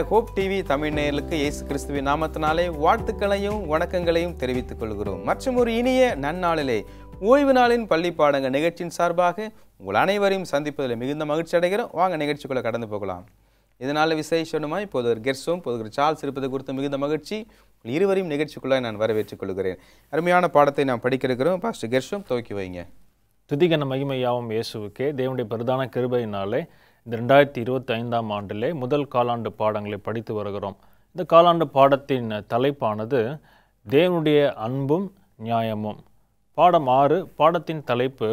Hope TV Tamil நேயர்களுக்கு இயேசு கிறிஸ்துவின் நாமத்தினாலே வாழ்த்துக்களையும் வணக்கங்களையும் தெரிவித்துக் கொள்கிறோம். மற்றும் ஒரு இனிய நன்னாளிலே ஓய்வு நாளின் பள்ளி பாடங்கள் நிகழ்ச்சியின் சார்பாக உங்கள் அனைவரையும் சந்திப்பதில் மிகுந்த மகிழ்ச்சி அடைகிறோம். வாங்க நிகழ்ச்சிக்குள்ளே கடந்து போகலாம். இதனால் விசேஷமாக இப்போது ஒரு கெர்ஸும் இப்போது சார்ல்ஸ் இருப்பது குறித்து மிகுந்த மகிழ்ச்சி. இருவரையும் நிகழ்ச்சிக்குள்ளே நான் வரவேற்றுக் கொள்கிறேன். அருமையான பாடத்தை நாம் படிக்க இருக்கிறோம். பாஸ்டர் கெர்ஸும் துவக்கி வைங்க. துதிகன மகிமையாவும் இயேசுவுக்கே. தேவனுடைய பிரதான கிருபையினாலே இந்த 2025ஆம் ஆண்டிலே முதல் காலாண்டு பாடங்களை படித்து வருகிறோம். இந்த காலாண்டு பாடத்தின் தலைப்பானது தேவனுடைய அன்பும் நியாயமும். பாடம் 6, பாடத்தின் தலைப்பு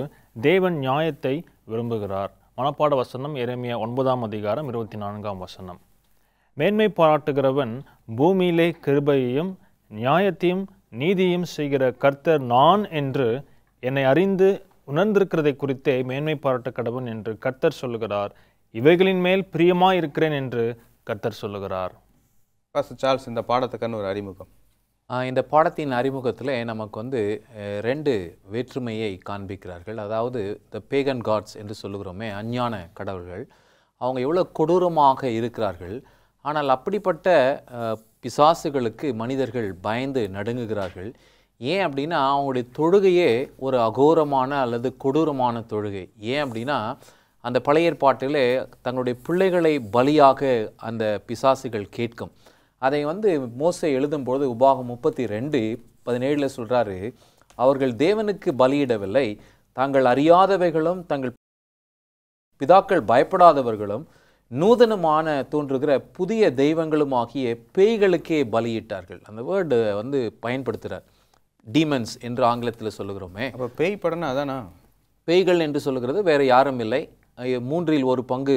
தேவன் நியாயத்தை விரும்புகிறார். மனப்பாட வசனம் எரேமியா 9ஆம் அதிகாரம் 24ஆம் வசனம். மேன்மை பாராட்டுகிறவன் பூமியிலே கிருபையையும் நியாயத்தையும் நீதியும் செய்கிற கர்த்தர் நான் என்று என்னை அறிந்து உணர்ந்திருக்கிறதை குறித்தே மேன்மை பாராட்ட கடவன் என்று கர்த்தர் சொல்லுகிறார். இவைகளின் மேல் பிரியமாக இருக்கிறேன் என்று கர்த்தர் சொல்லுகிறார். பாஸ்டர் சார்ல்ஸ், இந்த பாடத்துக்கான ஒரு அறிமுகம். இந்த பாடத்தின் அறிமுகத்தில் நமக்கு 2 வேற்றுமையை காண்பிக்கிறார்கள். அதாவது த பேகன் காட்ஸ் என்று சொல்லுகிறோமே, அஞ்ஞான கடவுள்கள், அவங்க எவ்வளோ கொடூரமாக இருக்கிறார்கள். ஆனால் அப்படிப்பட்ட பிசாசுகளுக்கு மனிதர்கள் பயந்து நடுங்குகிறார்கள். ஏன் அப்படின்னா அவங்களுடைய தொழுகையே ஒரு அகோரமான அல்லது கொடூரமான தொழுகை. ஏன் அப்படின்னா அந்த பழைய ஏற்பாட்டிலே தங்களுடைய பிள்ளைகளை பலியாக அந்த பிசாசுகள் கேட்கும். அதை மோசே எழுதும்போது உபாகம் 32:17 சொல்கிறாரு, அவர்கள் தேவனுக்கு பலியிடவில்லை, தாங்கள் அறியாதவைகளும் தங்கள் பிதாக்கள் பயப்படாதவர்களும் நூதனமான தோன்றுகிற புதிய தெய்வங்களும் ஆகிய பேய்களுக்கே பலியிட்டார்கள். அந்த வேர்டு பயன்படுத்துகிறார். டீமன்ஸ் என்று ஆங்கிலத்தில் சொல்லுகிறோமே. அப்போ பேய் படம்னா அதானா? பேய்கள் என்று சொல்லுகிறது வேறு யாரும் இல்லை. 3 1 பங்கு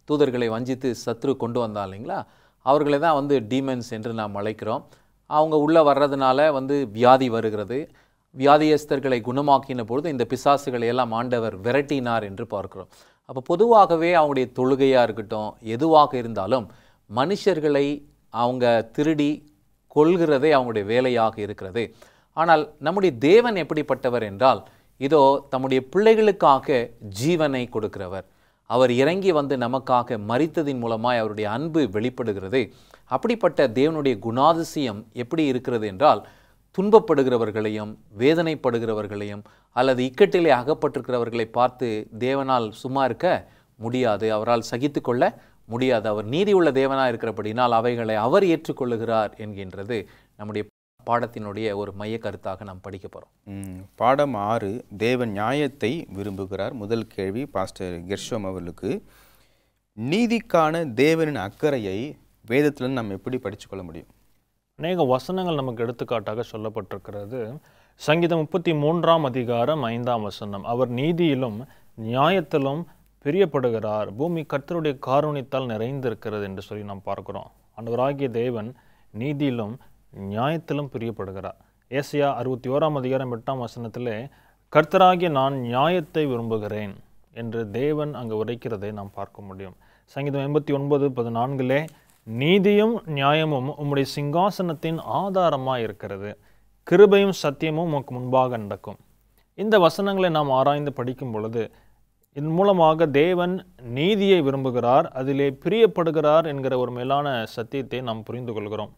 தூதர்களை வஞ்சித்து சத்ரு கொண்டு வந்தா இல்லைங்களா, அவர்களை தான் டீமன்ஸ் என்று நாம் அழைக்கிறோம். அவங்க உள்ளே வர்றதுனால வியாதி வருகிறது. வியாதியஸ்தர்களை குணமாக்கின பொழுது இந்த பிசாசுகளை எல்லாம் ஆண்டவர் விரட்டினார் என்று பார்க்கிறோம். அப்போ பொதுவாகவே அவங்களுடைய தொழுகையாக இருக்கட்டும், எதுவாக இருந்தாலும் மனுஷர்களை அவங்க திருடி கொள்கிறதே அவங்களுடைய வேலையாக இருக்கிறது. ஆனால் நம்முடைய தேவன் எப்படிப்பட்டவர் என்றால், இதோ தம்முடைய பிள்ளைகளுக்காக ஜீவனை கொடுக்கிறவர். அவர் இறங்கி நமக்காக மரித்ததின் மூலமாய் அவருடைய அன்பு வெளிப்படுகிறது. அப்படிப்பட்ட தேவனுடைய குணாதிசயம் எப்படி இருக்கிறது என்றால், துன்பப்படுகிறவர்களையும் வேதனைப்படுகிறவர்களையும் அல்லது இக்கட்டிலே அகப்பட்டிருக்கிறவர்களை பார்த்து தேவனால் சும்மா இருக்க முடியாது, அவரால் சகித்து கொள்ள முடியாது. அவர் நீதி உள்ள தேவனாக இருக்கிறபடினால் அவைகளை அவர் ஏற்றுக்கொள்ளுகிறார் என்கின்றது நம்முடைய பாடத்தினுடைய ஒரு மைய கருத்தாக நாம் படிக்க போகிறோம். பாடம் 6, தேவன் நியாயத்தை விரும்புகிறார். முதல் கேள்வி பாஸ்டர் கெர்ஷோம் அவர்களுக்கு, நீதிக்கான தேவனின் அக்கறையை வேதத்தில் நம்ம எப்படி படித்துக்கொள்ள முடியும்? அநேக வசனங்கள் நமக்கு எடுத்துக்காட்டாக சொல்லப்பட்டிருக்கிறது. சங்கீதம் 33ஆம் அதிகாரம் 5ஆம் வசனம், அவர் நீதியிலும் நியாயத்திலும் பிரியப்படுகிறார், பூமி கர்த்தருடைய காருண்யத்தால் நிறைந்திருக்கிறது என்று சொல்லி நாம் பார்க்கிறோம். ஆண்டவராகிய தேவன் நீதியிலும் நியாயத்திலும் பிரியப்படுகிறார். ஏசாயா 61ஆம் அதிகாரம் 8ஆம் வசனத்திலே கர்த்தராகிய நான் நியாயத்தை விரும்புகிறேன் என்று தேவன் அங்கு உரைக்கிறதை நாம் பார்க்க முடியும். சங்கீதம் 89:14 நீதியும் நியாயமும் உம்முடைய சிங்காசனத்தின் ஆதாரமாக இருக்கிறது, கிருபையும் சத்தியமும் உமக்கு முன்பாக நடக்கும். இந்த வசனங்களை நாம் ஆராய்ந்து படிக்கும் பொழுது இதன் மூலமாக தேவன் நீதியை விரும்புகிறார், அதிலே பிரியப்படுகிறார் என்கிற ஒரு மேலான சத்தியத்தை நாம் புரிந்து கொள்கிறோம்.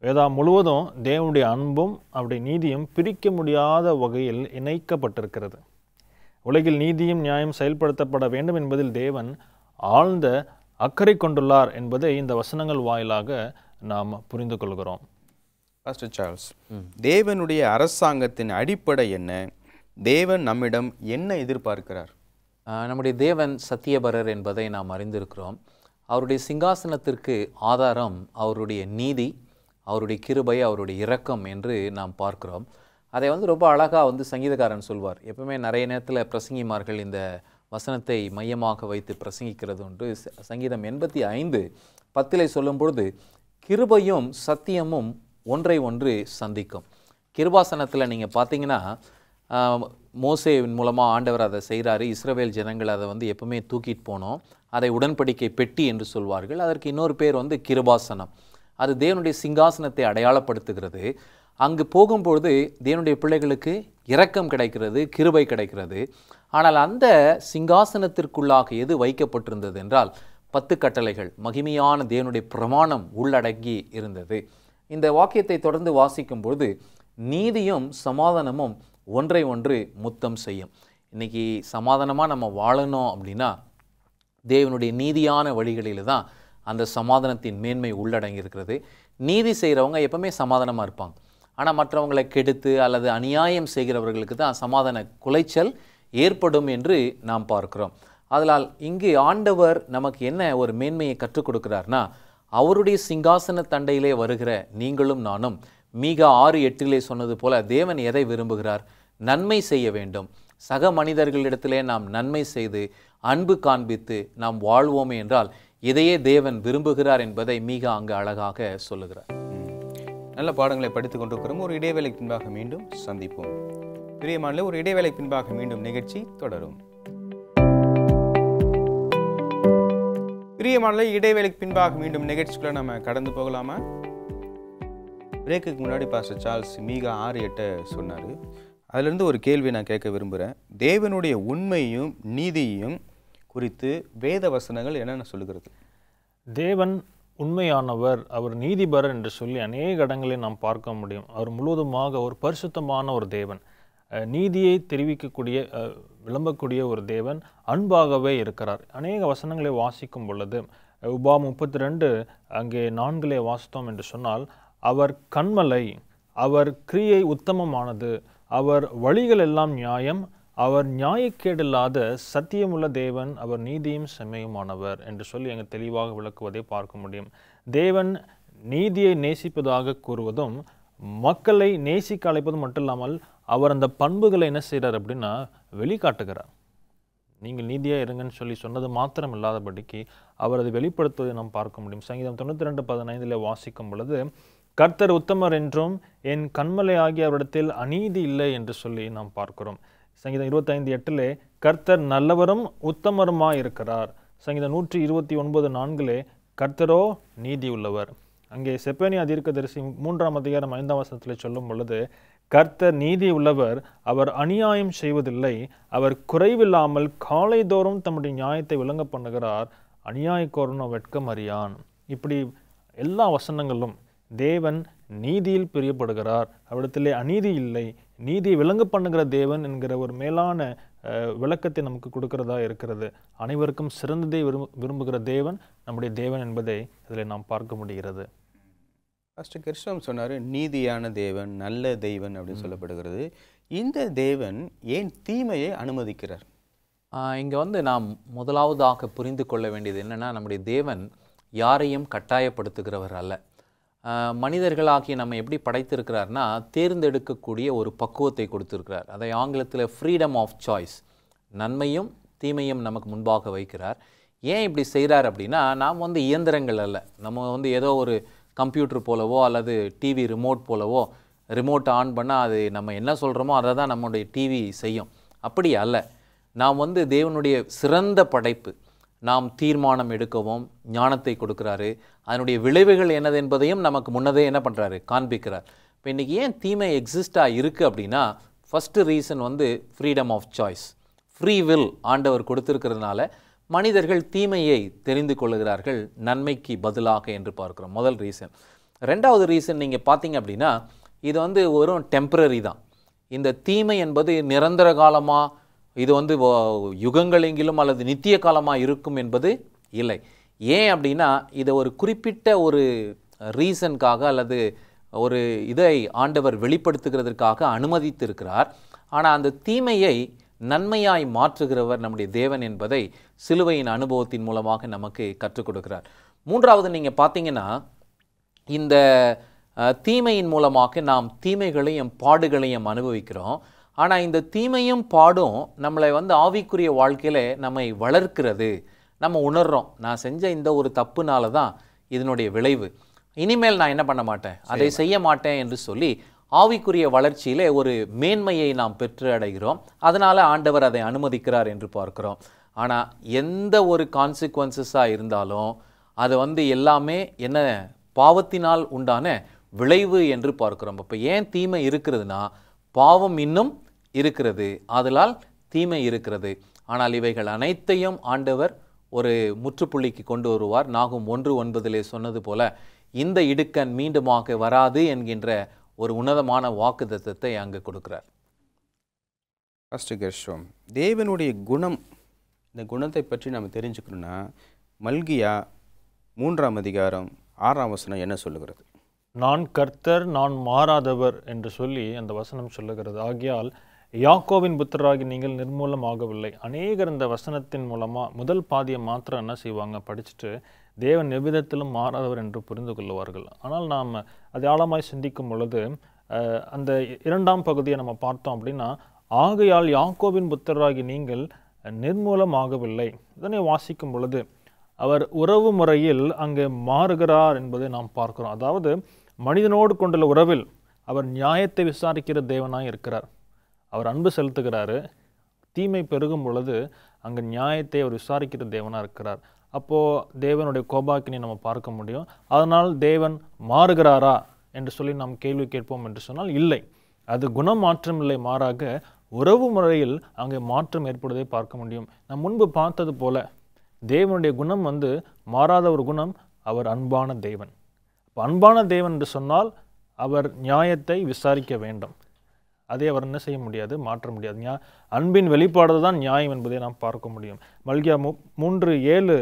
வேதா முழுவதும் தேவனுடைய அன்பும் அவருடைய நீதியும் பிரிக்க முடியாத வகையில் இணைக்கப்பட்டிருக்கிறது. உலகில் நீதியும் நியாயம் செயல்படுத்தப்பட வேண்டும் என்பதில் தேவன் ஆழ்ந்த அக்கறை கொண்டுள்ளார் என்பதை இந்த வசனங்கள் வாயிலாக நாம் புரிந்து கொள்கிறோம். பாஸ்டர் சார்ல்ஸ், தேவனுடைய அரசாங்கத்தின் அடிப்படை என்ன? தேவன் நம்மிடம் என்ன எதிர்பார்க்கிறார்? நம்முடைய தேவன் சத்தியபரர் என்பதை நாம் அறிந்திருக்கிறோம். அவருடைய சிங்காசனத்திற்கு ஆதாரம் அவருடைய நீதி, அவருடைய கிருபை, அவருடைய இரக்கம் என்று நாம் பார்க்கிறோம். அதை ரொம்ப அழகாக சங்கீதக்காரன் சொல்வார். எப்பவுமே நிறைய நேரத்தில் பிரசங்கிமார்கள் இந்த வசனத்தை மையமாக வைத்து பிரசங்கிக்கிறது உண்டு. சங்கீதம் 85:10 சொல்லும் பொழுது, கிருபையும் சத்தியமும் ஒன்றை ஒன்று சந்திக்கும். கிருபாசனத்தில் நீங்கள் பார்த்தீங்கன்னா மோசேவின் மூலமாக ஆண்டவர் அதை செய்கிறாரு. இஸ்ரவேல் ஜனங்கள் அதை எப்பவுமே தூக்கிட்டு போனோம். அதை உடன்படிக்கை பெட்டி என்று சொல்வார்கள். அதற்கு இன்னொரு பேர் கிருபாசனம். அது தேவனுடைய சிங்காசனத்தை அடையாளப்படுத்துகிறது. அங்கு போகும்பொழுது தேவனுடைய பிள்ளைகளுக்கு இரக்கம் கிடைக்கிறது, கிருபை கிடைக்கிறது. ஆனால் அந்த சிங்காசனத்திற்குள்ளாக எது வைக்கப்பட்டிருந்தது என்றால் 10 கட்டளைகள், மகிமையான தேவனுடைய பிரமாணம் உள்ளடங்கி இருந்தது. இந்த வாக்கியத்தை தொடர்ந்து வாசிக்கும்பொழுது நீதியும் சமாதானமும் ஒன்றை ஒன்று முத்தம் செய்யும். இன்றைக்கி சமாதானமாக நம்ம வாழணும் அப்படின்னா தேவனுடைய நீதியான வழிகளில் தான் அந்த சமாதானத்தின் மேன்மை உள்ளடங்கி இருக்கிறது. நீதி செய்கிறவங்க எப்பவுமே சமாதானமாக இருப்பாங்க. ஆனால் மற்றவங்களை கெடுத்து அல்லது அநியாயம் செய்கிறவர்களுக்கு தான் சமாதான குலைச்சல் ஏற்படும் என்று நாம் பார்க்கிறோம். அதனால் இங்கு ஆண்டவர் நமக்கு என்ன ஒரு மேன்மையை கற்றுக் கொடுக்கிறார்னா, அவருடைய சிங்காசன தண்டையிலே வருகிற நீங்களும் நானும் மீகா 6:8 சொன்னது போல தேவன் எதை விரும்புகிறார்? நன்மை செய்ய வேண்டும். சக மனிதர்களிடத்திலே நாம் நன்மை செய்து அன்பு காண்பித்து நாம் வாழ்வோமே என்றால் இதையே தேவன் விரும்புகிறார் என்பதை மீகா அங்கு அழகாக சொல்லுகிறார். நல்ல பாடங்களை படித்துக் கொண்டிருக்கிறோம். ஒரு இடைவேளைக்கு பின்பாக மீண்டும் சந்திப்போம். பிரியமானவர்களே, ஒரு இடைவேளைக்கு பின்பாக மீண்டும் நிகழ்ச்சி தொடரும். பிரியமானவர்களே, இடைவேளைக்கு பின்பாக மீண்டும் நிகழ்ச்சிக்குள்ள நம்ம கடந்து போகலாமா? பிரேக்குக்கு முன்னாடி பாஸ்டர் சார்ல்ஸ் மீகா 6:8 சொன்னார். அதிலிருந்து ஒரு கேள்வி நான் கேட்க விரும்புகிறேன். தேவனுடைய உண்மையும் நீதியையும் குறித்து வேத வசனங்கள் என்னென்ன சொல்லுகிறது? தேவன் உண்மையானவர், அவர் நீதிபரர் என்று சொல்லி அநேக இடங்களில் நாம் பார்க்க முடியும். அவர் முழுவதுமாக ஒரு பரிசுத்தமான ஒரு தேவன், நீதியை தெரிவிக்கக்கூடிய விளம்பக்கூடிய ஒரு தேவன், அன்பாகவே இருக்கிறார். அநேக வசனங்களை வாசிக்கும் பொழுது உபாகமம் 32 அங்கே 4 வாசித்தோம் என்று சொன்னால், அவர் கன்மலை, அவர் கிரியை உத்தமமானது, அவர் வழிகள் எல்லாம் நியாயம், அவர் நியாயக்கேடில்லாத சத்தியமுள்ள தேவன், அவர் நீதியும் செம்மையுமானவர் என்று சொல்லி அங்கே தெளிவாக விளக்குவதை பார்க்க முடியும். தேவன் நீதியை நேசிப்பதாக கூறுவதும் மக்களை நேசிக்க அழைப்பதும் மட்டும் இல்லாமல் அவர் அந்த பண்புகளை என்ன செய்கிறார் அப்படின்னா வெளிக்காட்டுகிறார். நீங்கள் நீதியாக இருங்கன்னு சொல்லி சொன்னது மாத்திரம் இல்லாதபடிக்கு அவர் அதை வெளிப்படுத்துவதை நாம் பார்க்க முடியும். சங்கீதம் 92:15 வாசிக்கும் பொழுது, கர்த்தர் உத்தமர் என்றும் என் கண்மலை ஆகிய அவரிடத்தில் அநீதி இல்லை என்று சொல்லி நாம் பார்க்கிறோம். சங்கீதம் 25:8 கர்த்தர் நல்லவரும் உத்தமருமாய் இருக்கிறார். சங்கீதம் 129:4 கர்த்தரோ நீதி உள்ளவர். அங்கே செப்பனியா தீர்க்கதரிசி 3:5 சொல்லும் பொழுது, கர்த்தர் நீதி உள்ளவர், அவர் அநியாயம் செய்வதில்லை, அவர் குறைவில்லாமல் காலைதோறும் தம்முடைய நியாயத்தை விளங்க பண்ணுகிறார், அநியாயக்கோரனோ வெட்கம் அறியான். இப்படி எல்லா வசனங்களும் தேவன் நீதியில் பிரியப்படுகிறார், அவரிடத்திலே அநீதி இல்லை, நீதியை விளங்க பண்ணுகிற தேவன் என்கிற ஒரு மேலான விளக்கத்தை நமக்கு கொடுக்கிறதா இருக்கிறது. அனைவருக்கும் சிறந்ததை விரும்புகிற தேவன் நம்முடைய தேவன் என்பதை இதில் நாம் பார்க்க முடிகிறது. பாஸ்டர் கிருஷ்ணன் சொன்னார், நீதியான தேவன், நல்ல தேவன் அப்படின்னு சொல்லப்படுகிறது. இந்த தேவன் ஏன் தீமையை அனுமதிக்கிறார்? இங்கே நாம் முதலாவதாக புரிந்து கொள்ள வேண்டியது என்னென்னா, நம்முடைய தேவன் யாரையும் கட்டாயப்படுத்துகிறவர் அல்ல. மனிதர்களாகிய நம்ம எப்படி படைத்திருக்கிறார்னா, தேர்ந்தெடுக்கக்கூடிய ஒரு பக்குவத்தை கொடுத்திருக்கிறார். அதை ஆங்கிலத்தில் ஃப்ரீடம் ஆஃப் சாய்ஸ், நன்மையும் தீமையும் நமக்கு முன்பாக வைக்கிறார். ஏன் இப்படி செய்கிறார் அப்படின்னா, நாம் இயந்திரங்கள் அல்ல. நம்ம ஏதோ ஒரு கம்ப்யூட்டர் போலவோ அல்லது டிவி ரிமோட் போலவோ, ரிமோட் ஆன் பண்ணால் அது நம்ம என்ன சொல்கிறோமோ அதை தான் நம்முடைய டிவி செய்யும். அப்படி அல்ல. நாம் தேவனுடைய சிறந்த படைப்பு. நாம் தீர்மானம் எடுக்கவும் ஞானத்தை கொடுக்குறாரு. அதனுடைய விளைவுகள் என்னது என்பதையும் நமக்கு முன்னதே என்ன பண்ணுறாரு, காண்பிக்கிறார். இப்போ இன்றைக்கி ஏன் தீமை எக்ஸிஸ்டாக இருக்குது அப்படின்னா, first reason freedom of choice, free will ஆண்டவர் கொடுத்துருக்கிறதுனால மனிதர்கள் தீமையை தெரிந்து கொள்ளுகிறார்கள் நன்மைக்கு பதிலாக என்று பார்க்குறோம். முதல் ரீசன். ரெண்டாவது ரீசன் நீங்கள் பார்த்தீங்க அப்படின்னா, இது ஒரு டெம்பரரி தான். இந்த தீமை என்பது நிரந்தர காலமாக, இது யுகங்களெங்கிலும் அல்லது நித்திய காலமாக இருக்கும் என்பது இல்லை. ஏன் அப்படின்னா, இதை ஒரு குறிப்பிட்ட ஒரு ரீசனுக்காக அல்லது ஒரு இதை ஆண்டவர் வெளிப்படுத்துகிறதற்காக அனுமதித்திருக்கிறார். ஆனால் அந்த தீமையை நன்மையாய் மாற்றுகிறவர் நம்முடைய தேவன் என்பதை சிலுவையின் அனுபவத்தின் மூலமாக நமக்கு கற்றுக் கொடுக்கிறார். மூன்றாவது நீங்கள் பார்த்தீங்கன்னா, இந்த தீமையின் மூலமாக நாம் தீமைகளையும் பாடுகளையும் அனுபவிக்கிறோம். ஆனால் இந்த தீமையும் பாடும் நம்மளை ஆவிக்குரிய வாழ்க்கையில் நம்மை வளர்க்கிறது. நம்ம உணர்கிறோம், நான் செஞ்ச இந்த ஒரு தப்புனால தான் இதனுடைய விளைவு, இனிமேல் நான் என்ன பண்ண மாட்டேன், அதை செய்ய மாட்டேன் என்று சொல்லி ஆவிக்குரிய வளர்ச்சியிலே ஒரு மேன்மையை நாம் பெற்று அடைகிறோம். அதனால் ஆண்டவர் அதை அனுமதிக்கிறார் என்று பார்க்கிறோம். ஆனால் எந்த ஒரு கான்சிக்வன்சஸாக இருந்தாலும் அது எல்லாமே என்ன, பாவத்தினால் உண்டான விளைவு என்று பார்க்கிறோம். இப்போ ஏன் தீமை இருக்கிறதுனா, பாவம் இன்னும் இருக்கிறது, ஆதலால் தீமை இருக்கிறது. ஆனால் இவைகள் அனைத்தையும் ஆண்டவர் ஒரு முற்றுப்புள்ளிக்கு கொண்டு வருவார். நாகும் 1:9 சொன்னது போல இந்த இடுக்கண் மீண்டுமாக வராது என்கின்ற ஒரு உன்னதமான வாக்குத்தத்தத்தை அங்கு கொடுக்கிறார். ஃபஸ்ட்டு கெர்ஷோம், தேவனுடைய குணம், இந்த குணத்தை பற்றி நம்ம தெரிஞ்சுக்கணுன்னா மல்கியா 3ஆம் அதிகாரம் 6ஆம் வசனம் என்ன சொல்லுகிறது? நான் கர்த்தர், நான் மாறாதவர் என்று சொல்லி அந்த வசனம் சொல்லுகிறது. ஆகையால் யாக்கோவின் புத்திரராகி நீங்கள் நிர்மூலமாகவில்லை. அநேகர் இந்த வசனத்தின் மூலமாக முதல் பாதியை மாத்திரம் என்ன செய்வாங்க, படிச்சுட்டு தேவன் எவ்விதத்திலும் மாறாதவர் என்று புரிந்து கொள்வார்கள். ஆனால் நாம் அதை ஆழமாய் சிந்திக்கும் பொழுது அந்த 2ஆம் பகுதியை நம்ம பார்த்தோம் அப்படின்னா, ஆகையால் யாக்கோவின் புத்திரராகி நீங்கள் நிர்மூலமாகவில்லை. இதனை வாசிக்கும் பொழுது அவர் உறவு முறையில் அங்கே மாறுகிறார் என்பதை நாம் பார்க்கிறோம். அதாவது மனிதனோடு கொண்டுள்ள உறவில் அவர் நியாயத்தை விசாரிக்கிற தேவனாய் இருக்கிறார். அவர் அன்பு செலுத்துகிறாரு. தீமை பெருகும் பொழுது அங்கே நியாயத்தை அவர் விசாரிக்கிற தேவனாக இருக்கிறார். அப்போது தேவனுடைய கோபாக்கினை நம்ம பார்க்க முடியும். அதனால் தேவன் மாறுகிறாரா என்று சொல்லி நாம் கேள்வி கேட்போம் என்று சொன்னால் இல்லை. அது குணம் மாற்றம் இல்லை, மாறாக உறவு முறையில் அங்கே மாற்றம் ஏற்படுவதை பார்க்க முடியும். நாம் முன்பு பார்த்தது போல தேவனுடைய குணம் மாறாத ஒரு குணம். அவர் அன்பான தேவன். இப்போ அன்பான தேவன் என்று சொன்னால் அவர் நியாயத்தை விசாரிக்க வேண்டும். அதை அவர் என்ன செய்ய முடியாது, மாற்ற முடியாது. அன்பின் வெளிப்பாடு தான் நியாயம் என்பதை நாம் பார்க்க முடியும். மல்கியா 3:7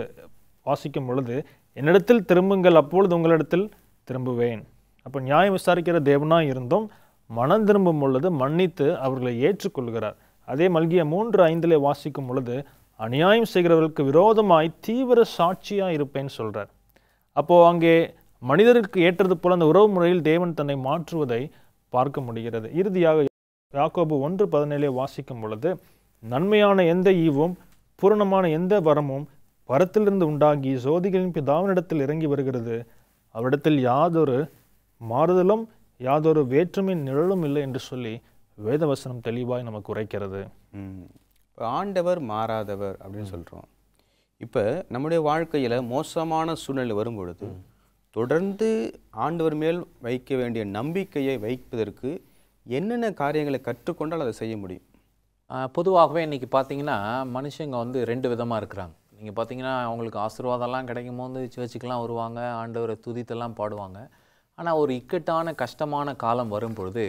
வாசிக்கும் பொழுது, என்னிடத்தில் திரும்புங்கள், அப்பொழுது உங்களிடத்தில் திரும்புவேன். அப்போ நியாயம் விசாரிக்கிற தேவனாக இருந்தும் மனம் திரும்பும் பொழுது மன்னித்து அவர்களை ஏற்றுக்கொள்கிறார். அதே மல்கியா 3:5 வாசிக்கும் பொழுது, அநியாயம் செய்கிறவர்களுக்கு விரோதமாய் தீவிர சாட்சியாக இருப்பேன்னு சொல்கிறார். அப்போது அங்கே மனிதருக்கு ஏற்றது போல அந்த உறவு முறையில் தேவன் தன்னை மாற்றுவதை பார்க்க முடிகிறது. இறுதியாக யாக்கோபு 1:17 வாசிக்கும் பொழுது, நன்மையான எந்த ஈவும் பூரணமான எந்த வரமும் வரத்திலிருந்து உண்டாகி ஜோதிகளின் பிதாவினிடத்தில் இறங்கி வருகிறது. அவரிடத்தில் யாதொரு மாறுதலும் யாதொரு வேற்றுமையின் நிழலும் இல்லை என்று சொல்லி வேதவசனம் தெளிவாய் நமக்கு உரைக்கிறது. இப்போ ஆண்டவர் மாறாதவர் அப்படின்னு சொல்கிறோம். இப்போ நம்முடைய வாழ்க்கையில் மோசமான சூழ்நிலை வரும் பொழுது தொடர்ந்து ஆண்டவர் மேல் வைக்க வேண்டிய நம்பிக்கையை வைப்பதற்கு என்னென்ன காரியங்களை கற்றுக்கொண்டால் அதை செய்ய முடியும்? பொதுவாகவே இன்றைக்கி பார்த்தீங்கன்னா மனுஷங்க 2 விதமாக இருக்கிறாங்க. நீங்கள் பார்த்தீங்கன்னா அவங்களுக்கு ஆசீர்வாதம்லாம் கிடைக்கும் போது சர்ச்சுக்கெலாம் வருவாங்க, ஆண்டவரை துதித்தெல்லாம் பாடுவாங்க. ஆனால் ஒரு இக்கட்டான கஷ்டமான காலம் வரும்பொழுது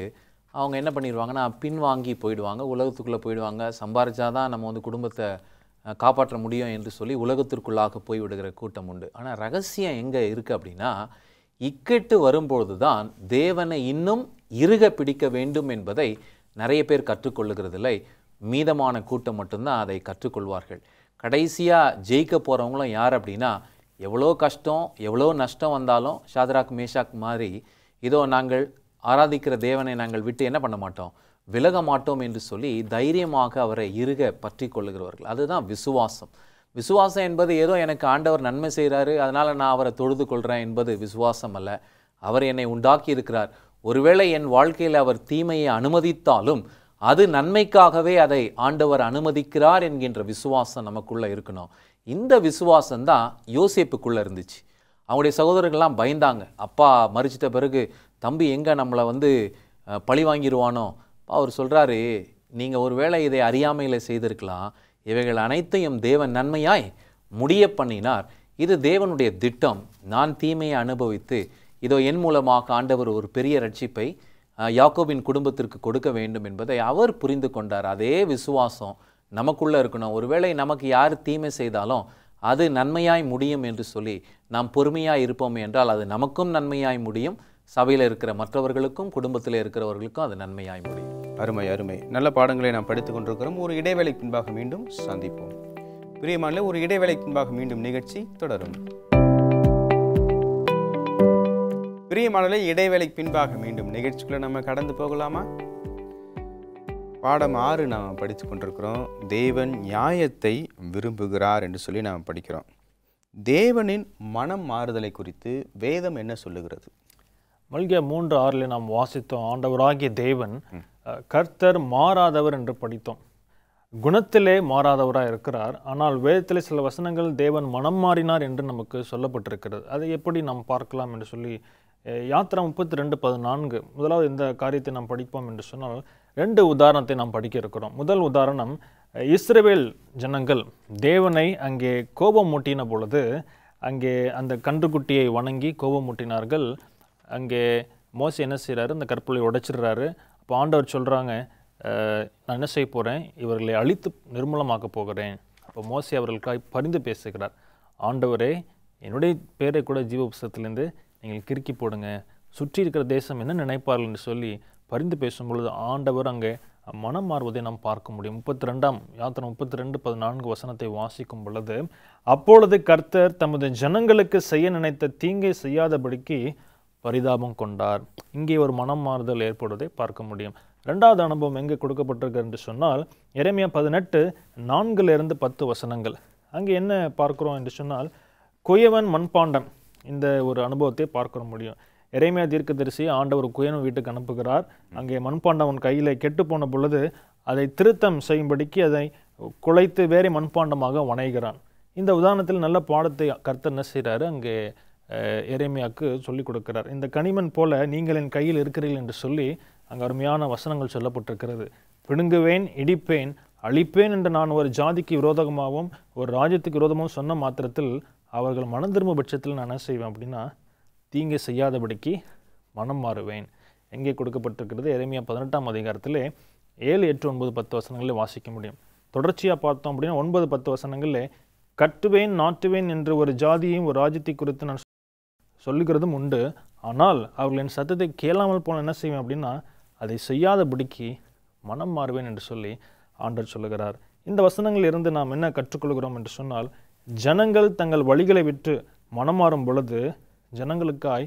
அவங்க என்ன பண்ணிடுவாங்கன்னா பின்வாங்கி போயிடுவாங்க, உலகத்துக்குள்ளே போயிடுவாங்க. சம்பாரிச்சாதான் நம்ம குடும்பத்தை காப்பாற்ற முடியும் என்று சொல்லி உலகத்திற்குள்ளாக போய்விடுகிற கூட்டம் உண்டு. ஆனால் ரகசியம் எங்கே இருக்குது அப்படின்னா, இக்கட்டு வரும்பொழுது தான் தேவனை இன்னும் இறுக பிடிக்க வேண்டும் என்பதை நிறைய பேர் கற்றுக்கொள்ளுகிறதில்லை. மீதமான கூட்டம் மட்டும்தான் அதை கற்றுக்கொள்வார்கள். கடைசியாக ஜெயிக்க போகிறவங்களும் யார் அப்படின்னா, எவ்வளோ கஷ்டம் எவ்வளோ நஷ்டம் வந்தாலும் ஷாத்ராக் மேஷாக் மாதிரி இதோ நாங்கள் ஆராதிக்கிற தேவனை நாங்கள் விட்டு என்ன பண்ண மாட்டோம், விலக மாட்டோம் என்று சொல்லி தைரியமாக அவரை இறுக பற்றி கொள்ளுகிறவர்கள். அதுதான் விசுவாசம். விசுவாசம் என்பது ஏதோ எனக்கு ஆண்டவர் நன்மை செய்கிறாரு அதனால் நான் அவரை தொழுது கொள்கிறேன் என்பது விசுவாசம் அல்ல. அவர் என்னை உண்டாக்கி இருக்கிறார். ஒருவேளை என் வாழ்க்கையில் அவர் தீமையை அனுமதித்தாலும் அது நன்மைக்காகவே அதை ஆண்டவர் அனுமதிக்கிறார் என்கின்ற விசுவாசம் நமக்குள்ளே இருக்கணும். இந்த விசுவாசம்தான் யோசேப்புக்குள்ளே இருந்துச்சு. அவங்களுடைய சகோதரர்கள்லாம் பயந்தாங்க. அப்பா மரிச்சிட்ட பிறகு தம்பி எங்கே நம்மளை பழி வாங்கிடுவானோ. அவர் சொல்கிறாரு, நீங்கள் ஒருவேளை இதை அறியாமையில் செய்திருக்கலாம், இவைகள் அனைத்தையும் தேவன் நன்மையாய் முடிய பண்ணினார். இது தேவனுடைய திட்டம். நான் தீமையை அனுபவித்து இதோ என் மூலமாக ஆண்டவர் ஒரு பெரிய ரட்சிப்பை யாக்கோபின் குடும்பத்திற்கு கொடுக்க வேண்டும் என்பதை அவர் புரிந்து கொண்டார். அதே விசுவாசம் நமக்குள்ளே இருக்கணும். ஒருவேளை நமக்கு யார் தீமை செய்தாலும் அது நன்மையாய் முடியும் என்று சொல்லி நாம் பொறுமையாக இருப்போம் என்றால் அது நமக்கும் நன்மையாய் முடியும், சபையில் இருக்கிற மற்றவர்களுக்கும் குடும்பத்தில் இருக்கிறவர்களுக்கும் அது நன்மையாய் முடியும். அருமை அருமை, நல்ல பாடங்களை நாம் படித்துக் கொண்டிருக்கிறோம். ஒரு இடைவேளைக்கு பின்பாக மீண்டும் சந்திப்போம். பிரியமானவர்களே, ஒரு இடைவேளைக்கு பின்பாக மீண்டும் நிகழ்ச்சி தொடரும். பிரியமானவர்களே, இடைவேளைக்கு பின்பாக மீண்டும் நிகழ்ச்சிக்குள்ள நம்ம கடந்து போகலாமா? பாடம் 6 நாம் படித்து கொண்டிருக்கிறோம். தேவன் நியாயத்தை விரும்புகிறார் என்று சொல்லி நாம் படிக்கிறோம். தேவனின் மனம் மாறுதலை குறித்து வேதம் என்ன சொல்லுகிறது? மல்கியா 3:6 நாம் வாசித்தோம். ஆண்டவராகிய தேவன் கர்த்தர் மாறாதவர் என்று படித்தோம். குணத்திலே மாறாதவராக இருக்கிறார். ஆனால் வேதத்திலே சில வசனங்கள் தேவன் மனம் மாறினார் என்று நமக்கு சொல்லப்பட்டிருக்கிறது. அதை எப்படி நாம் பார்க்கலாம் என்று சொல்லி யாத்திரா 32:14 முதலாவது இந்த காரியத்தை நாம் படிப்போம் என்று சொன்னால் 2 உதாரணத்தை நாம் படிக்க இருக்கிறோம். முதல் உதாரணம், இஸ்ரவேல் ஜனங்கள் தேவனை அங்கே கோபம் மூட்டின பொழுது அங்கே அந்த கன்றுக்குட்டியை வணங்கி கோபம் மூட்டினார்கள். அங்கே மோசே என்ன செய்கிறாரு, அந்த கற்பலை உடைச்சிடுறாரு. அப்போ ஆண்டவர் சொல்கிறாங்க, நான் என்ன செய்ய போகிறேன், இவர்களை அழித்து நிர்மூலமாக்க போகிறேன். அப்போ மோசே அவர்களுக்காக பரிந்து பேசுகிறார். ஆண்டவரே, என்னுடைய பேரை கூட ஜீவ புஸ்தகத்திலேருந்து நீங்கள் கிறுக்கி போடுங்க, சுற்றி இருக்கிற தேசம் என்ன நினைப்பார்கள் என்று சொல்லி பரிந்து பேசும் பொழுது ஆண்டவர் அங்கே மனம் மாறுவதை நாம் பார்க்க முடியும். 32 யாத்திரை 32:14 வசனத்தை வாசிக்கும் பொழுது, அப்பொழுது கர்த்தர் தமது ஜனங்களுக்கு செய்ய நினைத்த தீங்கை செய்யாதபடிக்கு பரிதாபம் கொண்டார். இங்கே ஒரு மனம் மாறுதல் ஏற்படுவதை பார்க்க முடியும். 2வது அனுபவம் எங்கே கொடுக்கப்பட்டிருக்கு என்று சொன்னால், எரேமியா 18:4-10 வசனங்கள். அங்கே என்ன பார்க்கிறோம் என்று சொன்னால், குயவன் மண்பாண்டம், இந்த ஒரு அனுபவத்தை பார்க்க முடியும். எரேமியா தீர்க்கதரிசி ஆண்டவர் குயவன் வீட்டுக்கு அனுப்புகிறார். அங்கே மண்பாண்டம் அவன் கையில் கெட்டு போன பொழுது அதை திருத்தம் செய்யும்படிக்கு அதை குலைத்து வேறு மண்பாண்டமாக வணைகிறான். இந்த உதாரணத்தில் நல்ல பாடத்தை கர்த்தர் என்ன செய்கிறாரு, அங்கே எரேமியாவுக்கு சொல்லிக் கொடுக்கிறார். இந்த கனிமன் போல நீங்கள் என் கையில் இருக்கிறீர்கள் என்று சொல்லி அங்கே அருமையான வசனங்கள் சொல்லப்பட்டிருக்கிறது. பிடுங்குவேன், இடிப்பேன், அழிப்பேன் என்று நான் ஒரு ஜாதிக்கு விரோதமாகவும் ஒரு ராஜ்யத்துக்கு விரோதமாகவும் சொன்ன மாத்திரத்தில் அவர்கள் மனம் திரும்ப பட்சத்தில் நான் என்ன செய்வேன் அப்படின்னா, தீங்கை செய்யாதபடிக்கு மனம் மாறுவேன். எங்கே கொடுக்கப்பட்டிருக்கிறது, எரேமியா 18ஆம் அதிகாரத்திலே 7, 8, 9, 10 வசனங்களில் வாசிக்க முடியும். தொடர்ச்சியாக பார்த்தோம் அப்படின்னா 9, 10 வசனங்களில் கட்டுவேன், நாட்டுவேன் என்று ஒரு ஜாதியையும் ஒரு ராஜ்யத்தை குறித்து நான் சொல்லுகிறதும் உண்டு. ஆனால் அவர்கள் என் சத்தத்தை கேளாமல் போன என்ன செய்வேன் அப்படின்னா, அதை செய்யாதபடிக்கு மனம் மாறுவேன் என்று சொல்லி ஆண்டவர் சொல்லுகிறார். இந்த வசனங்களில் இருந்து நாம் என்ன கற்றுக்கொள்கிறோம் என்று சொன்னால், ஜனங்கள் தங்கள் வழிகளை விட்டு மனம் மாறும் பொழுது, ஜனங்களுக்காய்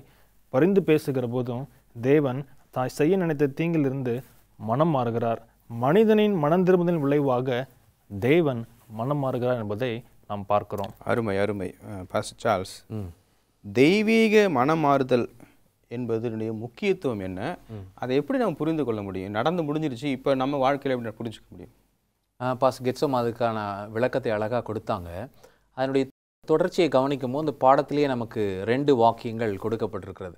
பரிந்து பேசுகிற போதும் தேவன் தாய் செய்ய நினைத்த தீங்கிலிருந்து மனம் மாறுகிறார். மனிதனின் மனம் திரும்புதலின் விளைவாக தேவன் மனம் மாறுகிறார் என்பதை நாம் பார்க்கிறோம். அருமை அருமை பாஸ்டர் சார்ல்ஸ். தெய்வீக மனம் மாறுதல் என்பதனுடைய முக்கியத்துவம் என்ன, அதை எப்படி நம்ம புரிந்து கொள்ள முடியும்? நடந்து முடிஞ்சிருச்சு, இப்போ நம்ம வாழ்க்கையில் எப்படி புரிஞ்சுக்க முடியும்? பாஸ்டர் கெட்சம் அதுக்கான விளக்கத்தை அழகாக கொடுத்தாங்க. அதனுடைய தொடர்ச்சியை கவனிக்கும் போது இந்த பாடத்திலேயே நமக்கு 2 வாக்கியங்கள் கொடுக்கப்பட்டிருக்கிறது.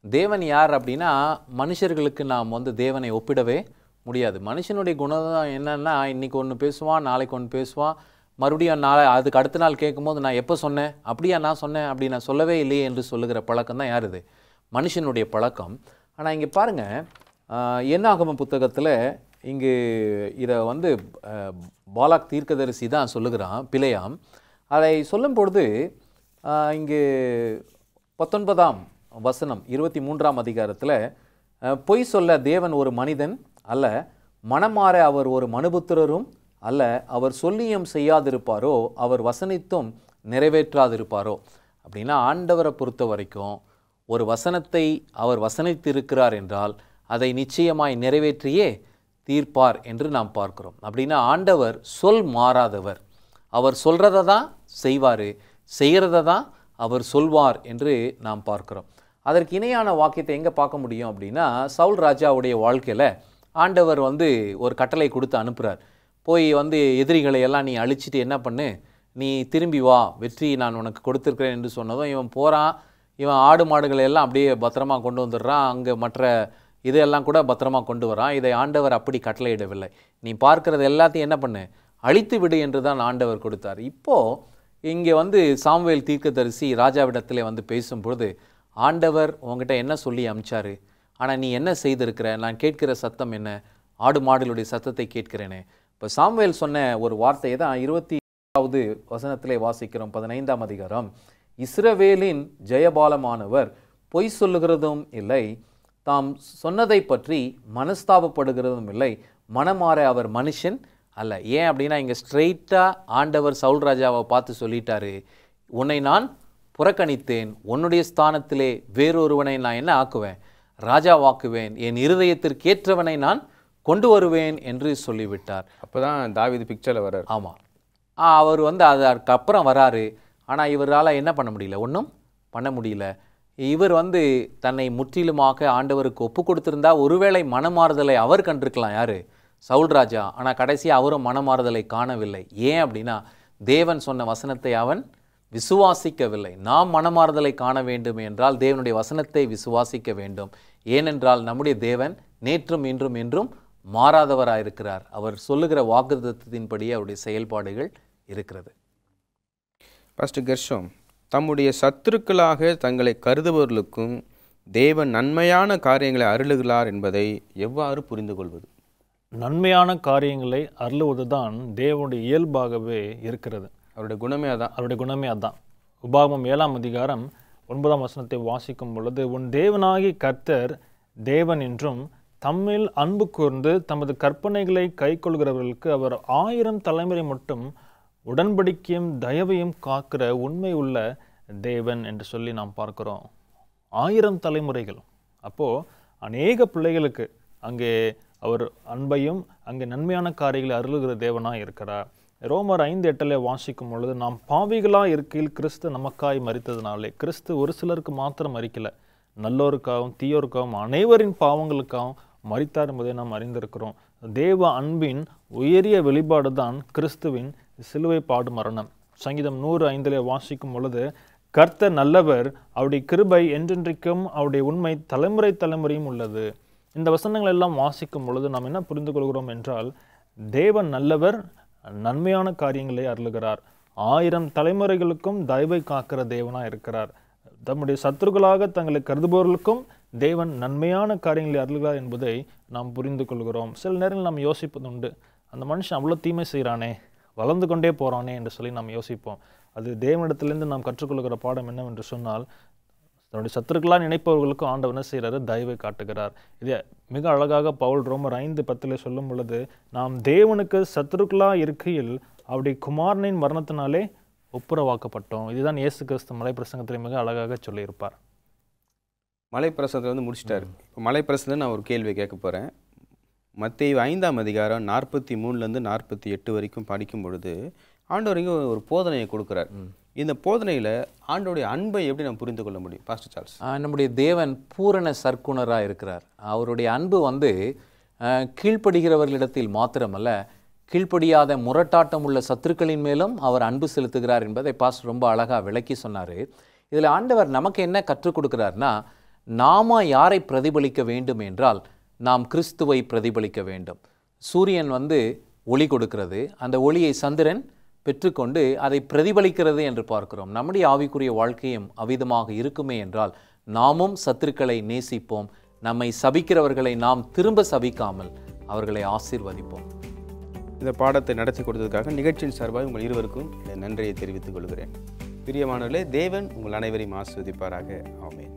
தேவன் யார் அப்படின்னா, மனுஷர்களுக்கு நாம் தேவனை ஒப்பிடவே முடியாது. மனுஷனுடைய குணம் என்னன்னா, இன்றைக்கி ஒன்று பேசுவான், நாளைக்கு ஒன்று பேசுவான், மறுபடியும் அதுக்கு அடுத்த நாள் கேட்கும்போது நான் எப்போ சொன்னேன், அப்படியா நான் சொன்னேன், அப்படி நான் சொல்லவே இல்லையே என்று சொல்லுகிற பழக்கம் தான் யார் இது, மனுஷனுடைய பழக்கம். ஆனால் இங்கே பாருங்கள், என்னாகமம் புத்தகத்தில் இங்கு இதை பாலாக் தீர்க்கதரிசி தான் சொல்லுகிறான், பிலேயாம். அதை சொல்லும் பொழுது இங்கு 19ஆம் வசனம் 23ஆம் அதிகாரத்தில், பொய் சொல்ல தேவன் ஒரு மனிதன் அல்ல, மனமாற அவர் ஒரு மனுபுத்திரரும் அல்ல, அவர் சொல்லியும் செய்யாதிருப்பாரோ, அவர் வசனித்தும் நிறைவேற்றாதிருப்பாரோ. அப்படின்னா ஆண்டவரை பொறுத்த வரைக்கும் ஒரு வசனத்தை அவர் வசனித்திருக்கிறார் என்றால் அதை நிச்சயமாய் நிறைவேற்றியே தீர்ப்பார் என்று நாம் பார்க்கிறோம். அப்படின்னா ஆண்டவர் சொல் மாறாதவர். அவர் சொல்கிறத தான் செய்வார், செய்கிறத தான் அவர் சொல்வார் என்று நாம் பார்க்கிறோம். அதற்கு இணையான வாக்கியத்தை எங்கே பார்க்க முடியும் அப்படின்னா, சவுல் ராஜாவுடைய வாழ்க்கையில் ஆண்டவர் ஒரு கட்டளை கொடுத்து அனுப்புகிறார். போய் எதிரிகளை எல்லாம் நீ அழிச்சிட்டு என்ன பண்ணு, நீ திரும்பி வா, வெற்றி நான் உனக்கு கொடுத்துருக்கிறேன் என்று சொன்னதும் இவன் போகிறான். இவன் ஆடு மாடுகளை எல்லாம் அப்படியே பத்திரமா கொண்டு வந்துடுறான். அங்கே மற்ற இதெல்லாம் கூட பத்திரமா கொண்டு வரான். இதை ஆண்டவர் அப்படி கட்டளையிடவில்லை. நீ பார்க்கறது எல்லாத்தையும் என்ன பண்ணு, அழித்து விடு என்று தான் ஆண்டவர் கொடுத்தார். இப்போது இங்கே சாமுவேல் தீர்க்கதரிசி ராஜாவிடத்தில் பேசும்பொழுது, ஆண்டவர் உங்ககிட்ட என்ன சொல்லி அமிச்சாரு, ஆனால் நீ என்ன செய்திருக்கிற, நான் கேட்கிற சத்தம் என்ன, ஆடு மாடுகளுடைய சத்தத்தை கேட்கிறேனே. இப்போ சாமுவேல் சொன்ன ஒரு வார்த்தையை தான் 20வது வசனத்திலே வாசிக்கிறோம். 15ஆம் அதிகாரம், இஸ்ரவேலின் ஜெயபாலமானவர் பொய் சொல்லுகிறதும் இல்லை, தாம் சொன்னதை பற்றி மனஸ்தாபப்படுகிறதும் இல்லை, மனமாற அவர் மனுஷன் அல்ல. ஏன் அப்படின்னா இங்கே ஸ்ட்ரெயிட்டாக ஆண்டவர் சவுல் ராஜாவை பார்த்து சொல்லிட்டாரு, உன்னை நான் புறக்கணித்தேன், உன்னுடைய ஸ்தானத்திலே வேறொருவனை நான் என்ன ஆக்குவேன், ராஜாவாக்குவேன், என் இருதயத்திற்கேற்றவனை நான் கொண்டு வருவேன் என்று சொல்லிவிட்டார். அப்போ தான் தாவீது பிக்சரில் வர்றார். ஆமாம், அவர் அதற்கு அப்புறம் வராரு. ஆனால் இவரால் என்ன பண்ண முடியல, ஒன்றும் பண்ண முடியல. இவர் தன்னை முற்றிலுமாக ஆண்டவருக்கு ஒப்பு கொடுத்திருந்தா ஒருவேளை மனமாறுதலை அவர் கண்டிருக்கலாம், யார், சவுல் ராஜா. ஆனால் கடைசியாக அவரும் மனமாறுதலை காணவில்லை. ஏன் அப்படின்னா தேவன் சொன்ன வசனத்தை அவன் விசுவாசிக்கவில்லை. நாம் மனமாறுதலை காண வேண்டும் என்றால் தேவனுடைய வசனத்தை விசுவாசிக்க வேண்டும். ஏனென்றால் நம்முடைய தேவன் நேற்றும் இன்றும் என்றும் மாறாதவராக இருக்கிறார். அவர் சொல்லுகிற வாக்குத்தத்தத்தின்படியே அவருடைய செயல்பாடுகள் இருக்கிறது. பாஸ்டர் கெர்ஷோம், தம்முடைய சத்துருக்களாக தங்களை கருதுபவர்களுக்கும் தேவன் நன்மையான காரியங்களை அருளுகிறார் என்பதை எவ்வாறு புரிந்து கொள்வது? நன்மையான காரியங்களை அருளுவதுதான் தேவனுடைய இயல்பாகவே இருக்கிறது. அவருடைய குணமே அதான். அவருடைய குணமே அதான். உபாகமம் 7ஆம் அதிகாரம் 9ஆம் வசனத்தை வாசிக்கும் பொழுது, உன் தேவனாகி கர்த்தர் தேவன் என்றும் தம்மில் அன்பு கூர்ந்து தமது கற்பனைகளை கைக்கொள்கிறவர்களுக்கு அவர் 1000 தலைமுறை மட்டும் உடன்படிக்கையும் தயவையும் காக்கிற உண்மை உள்ள தேவன் என்று சொல்லி நாம் பார்க்கிறோம். 1000 தலைமுறைகள். அப்போது அநேக பிள்ளைகளுக்கு அங்கே அவர் அன்பையும் அங்கே நன்மையான காரியங்களை அருளுகிற தேவனாக இருக்கிறார். ரோமர் 5:8 வாசிக்கும் பொழுது, நாம் பாவிகளாக இருக்கையில் கிறிஸ்து நமக்காய் மரித்ததுனாலே, கிறிஸ்து ஒரு சிலருக்கு மாத்திரம் மரிக்கலை, நல்லோருக்காகவும் தீயோருக்காகவும் அனைவரின் பாவங்களுக்காகவும் மரித்தார் என்பதை நாம் அறிந்திருக்கிறோம். தேவ அன்பின் உயரிய வெளிப்பாடு தான் கிறிஸ்துவின் சிலுவை பாடு மரணம். சங்கீதம் 105 வாசிக்கும் பொழுது, கர்த்தர் நல்லவர், அவருடைய கிருபை என்றென்றைக்கும், அவருடைய உண்மை தலைமுறை தலைமுறையும் உள்ளது. இந்த வசனங்கள் எல்லாம் வாசிக்கும் பொழுது நாம் என்ன புரிந்து கொள்கிறோம் என்றால், தேவன் நல்லவர், நன்மையான காரியங்களை அருளுகிறார், 1000 தலைமுறைகளுக்கும் தயவை காக்கிற தேவனாக இருக்கிறார். தம்முடைய சத்துருக்களாக தங்களை கருதுபவர்களுக்கும் தேவன் நன்மையான காரியங்களை அருளுகிறார் என்பதை நாம் புரிந்து கொள்கிறோம். சில நேரங்கள் நாம் யோசிப்பது உண்டு, அந்த மனுஷன் அவ்வளோ தீமை செய்கிறானே, வளர்ந்து கொண்டே போகிறானே என்று சொல்லி நாம் யோசிப்போம். அது தேவனிடத்திலிருந்து நாம் கற்றுக்கொள்கிற பாடம் என்னவென்று சொன்னால், தன்னுடைய சத்துருக்களாக நினைப்பவர்களுக்கும் ஆண்டவர் என்ன செய்கிறாரு? தயவை காட்டுகிறார். இதை மிக அழகாக பவுல் ரோமர் 5:10 சொல்லும் பொழுது, நாம் தேவனுக்கு சத்துருக்களாக இருக்கையில் அவருடைய குமாரனின் மரணத்தினாலே ஒப்புரவாக்கப்பட்டோம். இதுதான் இயேசு கிறிஸ்து மலை பிரசங்கத்தில் மிக அழகாக சொல்லியிருப்பார். மலை பிரசங்கத்தை முடிச்சிட்டாரு. இப்போ மலை பிரசங்கத்தில் நான் ஒரு கேள்வி கேட்க போகிறேன். மத்தேயு 5ஆம் அதிகாரம் 43 48 வரைக்கும் படிக்கும் பொழுது ஆண்டவர் இங்கே ஒரு போதனையை கொடுக்குறார். இந்த போதனையில் ஆண்டோடைய அன்பை எப்படி நம்ம புரிந்து கொள்ள முடியும் பாஸ்டர் சார்ல்ஸ்? நம்முடைய தேவன் பூரண சற்குணராக இருக்கிறார். அவருடைய அன்பு கீழ்ப்படுகிறவர்களிடத்தில் மாத்திரமல்ல, கீழ்ப்படியாத முரட்டாட்டம் உள்ள சத்துருக்களின் மேலும் அவர் அன்பு செலுத்துகிறார் என்பதை பாஸ்டர் ரொம்ப அழகாக விளக்கி சொன்னார். இதில் ஆண்டவர் நமக்கு என்ன கற்றுக் கொடுக்கிறார்னா, நாம யாரை பிரதிபலிக்க வேண்டும் என்றால் நாம் கிறிஸ்துவை பிரதிபலிக்க வேண்டும். சூரியன் ஒளி கொடுக்கிறது, அந்த ஒளியை சந்திரன் பெற்றுக்கொண்டு அதை பிரதிபலிக்கிறது என்று பார்க்கிறோம். நம்முடைய ஆவிக்குரிய வாழ்க்கையும் அவ்விதமாக இருக்குமே என்றால் நாமும் சத்துருக்களை நேசிப்போம், நம்மை சபிக்கிறவர்களை நாம் திரும்ப சபிக்காமல் அவர்களை ஆசீர்வதிப்போம். இந்த பாடத்தை நடத்தி கொடுத்ததுக்காக நிகழ்ச்சியின் சார்பாக உங்கள் இருவருக்கும் நன்றியை தெரிவித்துக் கொள்கிறேன். பிரியமானவர்களே, தேவன் உங்கள் அனைவரையும் ஆசீர்வதிப்பாராக. ஆமென்.